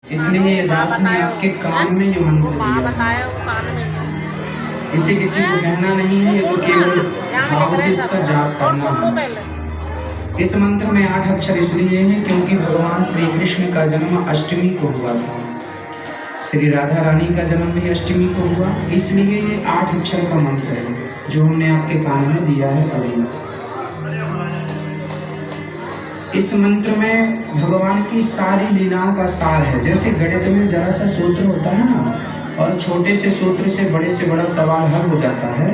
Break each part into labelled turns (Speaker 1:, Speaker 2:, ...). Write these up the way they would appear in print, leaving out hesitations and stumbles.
Speaker 1: इसलिए दास ने आपके कान में जो मंत्र दिया इसे किसी को कहना नहीं है, ये तो केवल भाव से इसका जाप करना है। इस मंत्र में 8 अक्षर इसलिए हैं क्योंकि भगवान श्री कृष्ण का जन्म अष्टमी को हुआ था, श्री राधा रानी का जन्म भी अष्टमी को हुआ, इसलिए ये 8 अक्षर का मंत्र है जो हमने आपके कान में दिया है अभी। इस मंत्र में भगवान की सारी लीलाओं का सार है। जैसे गणित में जरा सा सूत्र होता है ना, और छोटे से सूत्र से बड़ा सवाल हल हो जाता है,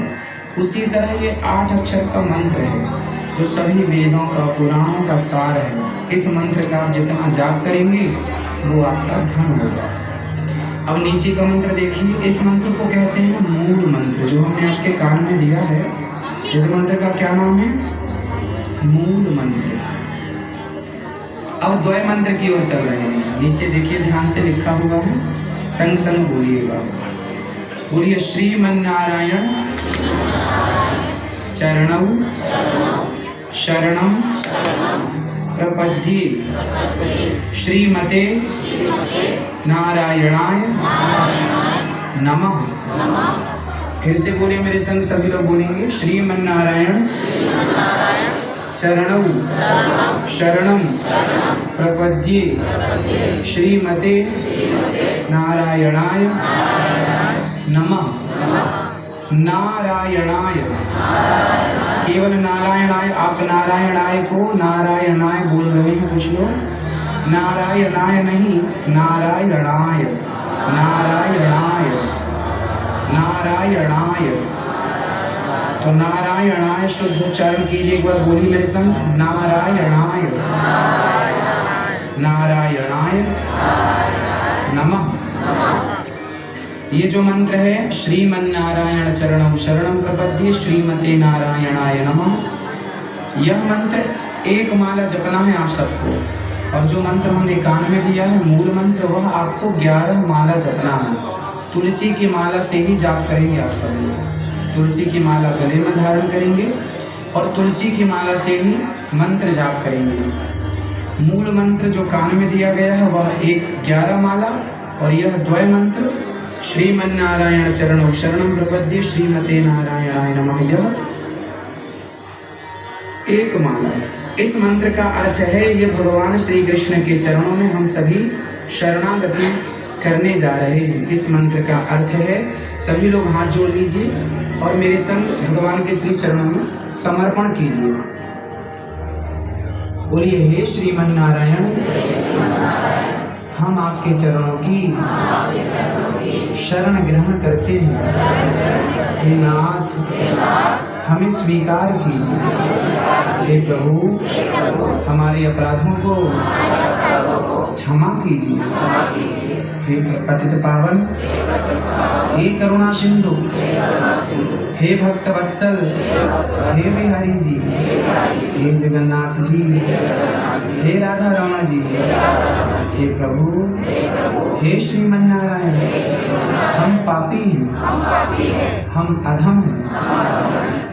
Speaker 1: उसी तरह ये 8 अक्षर का मंत्र है जो सभी वेदों का पुराणों का सार है। इस मंत्र का आप जितना जाप करेंगे वो आपका धन होगा। अब नीचे का मंत्र देखिए, इस मंत्र को कहते हैं मूल मंत्र, जो हमने आपके कान में दिया है। इस मंत्र का क्या नाम है? मूल मंत्र। अब द्वय मंत्र की ओर चल रहे हैं। नीचे देखिए, ध्यान से लिखा हुआ है, संग संग बोलिएगा। बोलिए, श्रीमन्नारायण चरणौ शरणम प्रपद्ये श्रीमते नारायणाय नमः। फिर से बोलिए मेरे संग, सभी लोग बोलेंगे, श्रीमन्नारायण चरणौ शरणम प्रपद्ये श्रीमते नारायणाय नमः। नारायणाय, केवल नारायणाय, आप नारायणाय को नारायणाय बोल रहे हैं कुछ लोग, नारायणाय नहीं, नारायणाय, नारायणाय, नारायणाय। तो नारायणाय शुद्ध उच्चारण कीजिए, एक बार बोलिए मेरे संग, नारायणाय, नारायणाय नमः। ये जो मंत्र है, श्रीमन्नारायण चरणौ शरणं प्रपद्ये श्रीमते नारायणाय नमः, यह मंत्र एक माला जपना है आप सबको। और जो मंत्र हमने कान में दिया है मूल मंत्र, वह आपको 11 माला जपना है। तुलसी की माला से ही जाप करेंगे आप सब लोग। तुलसी की माला गले में धारण करेंगे और तुलसी की माला से ही मंत्र जाप करेंगे। मूल मंत्र जो कान में दिया गया है वह 11 माला, और यह द्वय मंत्र श्रीमन्नारायण चरणौ शरणं प्रपद्ये श्रीमते नारायणाय नमः, यह एक माला है। इस मंत्र का अर्थ है, ये भगवान श्री कृष्ण के चरणों में हम सभी शरणागति करने जा रहे हैं। इस मंत्र का अर्थ है, सभी लोग हाथ जोड़ लीजिए और मेरे संग भगवान के श्री चरणों में समर्पण कीजिए। बोलिए, हे श्रीमन्नारायण, हम आपके चरणों की शरण ग्रहण करते हैं। हे नाथ, हमें स्वीकार कीजिए। हे प्रभु, हमारे अपराधों को क्षमा कीजिए। हे पतित पावन, हे करुणा सिंधु, हे भक्त वत्सल, हे बिहारी जी, हे जगन्नाथ जी, हे राधा रमण जी, हे प्रभु, हे श्रीमन्नारायण, हम पापी हैं, हम अधम हैं,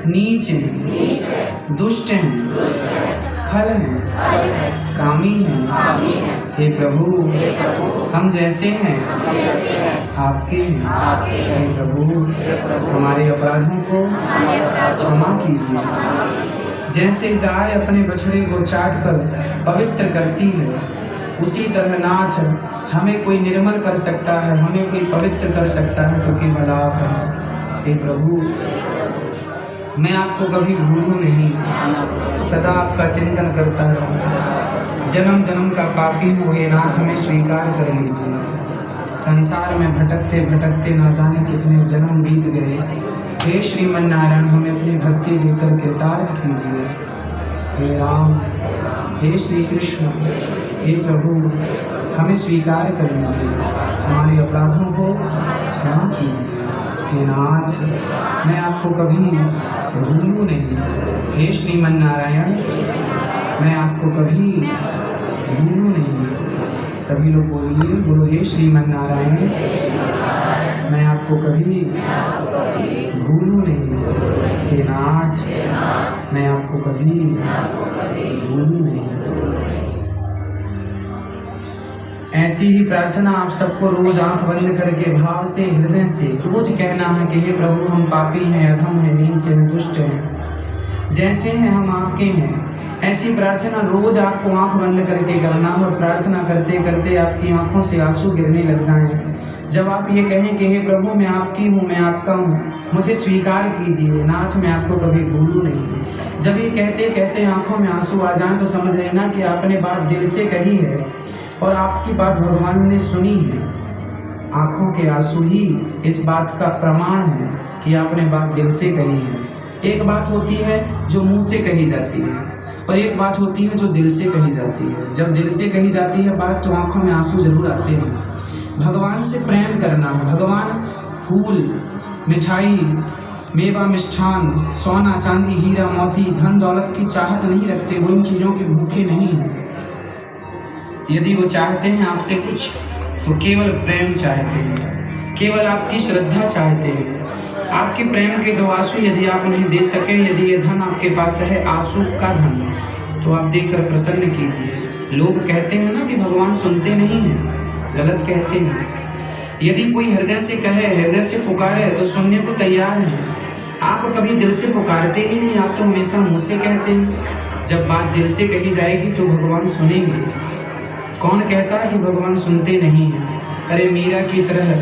Speaker 1: नीच हैं, दुष्ट हैं, खल हैं, कामी हैं। हे प्रभु, हम जैसे हैं आपके हैं। हे प्रभु, हमारे अपराधों को क्षमा कीजिए। जैसे गाय अपने बछड़े को चाट कर पवित्र करती है, उसी तरह नाथ हमें कोई निर्मल कर सकता है, हमें कोई पवित्र कर सकता है तो केवल आप हैं। हे प्रभु, मैं आपको कभी भूलूं नहीं, सदा आपका चिंतन करता रहूं। जन्म जन्म का पापी हूँ, हे नाथ हमें स्वीकार कर लीजिए। संसार में भटकते भटकते ना जाने कितने जन्म बीत गए। हे श्रीमन्नारायण, हमें अपनी भक्ति देकर कृतार्थ कीजिए। हे राम, हे श्री कृष्ण, हे प्रभु, हमें स्वीकार कर लीजिए, हमारे अपराधों को क्षमा कीजिए। हे नाथ, मैं आपको कभी भूलूं नहीं। हे श्रीमन्नारायण, मैं आपको कभी भूलूं नहीं। सभी लोग बोलिए, बोलो, हे श्रीमन्नारायण, मैं आपको कभी भूलूं नहीं। हे नाथ, मैं आपको कभी भूलूं नहीं। ऐसी ही प्रार्थना आप सबको रोज आंख बंद करके भाव से हृदय से रोज कहना है कि हे प्रभु, हम पापी हैं, अधम हैं, नीच हैं, दुष्ट हैं, जैसे हैं हम आपके हैं। ऐसी प्रार्थना रोज आपको आंख बंद करके करना और प्रार्थना करते करते आपकी आंखों से आंसू गिरने लग जाएं। जब आप ये कहें कि हे प्रभु, मैं आपकी हूँ, मैं आपका हूँ, मुझे स्वीकार कीजिए, नाथ मैं आपको कभी भूलूं नहीं। जब ये कहते कहते आंखों में आंसू आ जाएं तो समझ लेना कि आपने बात दिल से कही है और आपकी बात भगवान ने सुनी है। आंखों के आंसू ही इस बात का प्रमाण है कि आपने बात दिल से कही है। एक बात होती है जो मुंह से कही जाती है और एक बात होती है जो दिल से कही जाती है। जब दिल से कही जाती है बात तो आंखों में आंसू जरूर आते हैं। भगवान से प्रेम करना है। भगवान फूल, मिठाई, मेवा, मिष्ठान, सोना, चांदी, हीरा, मोती, धन दौलत की चाहत नहीं रखते। वो इन चीज़ों के भूखे नहीं हैं। यदि वो चाहते हैं आपसे कुछ तो केवल प्रेम चाहते हैं, केवल आपकी श्रद्धा चाहते हैं। आपके प्रेम के 2 आंसू यदि आप उन्हें दे सकें, यदि ये धन आपके पास है, आंसू का धन, तो आप देकर प्रसन्न कीजिए। लोग कहते हैं ना कि भगवान सुनते नहीं हैं, गलत कहते हैं। यदि कोई हृदय से कहे, हृदय से पुकारे तो सुनने को तैयार है। आप कभी दिल से पुकारते ही नहीं, आप तो हमेशा मुंह से कहते हैं। जब बात दिल से कही जाएगी तो भगवान सुनेंगे। कौन कहता है कि भगवान सुनते नहीं हैं? अरे मीरा की तरह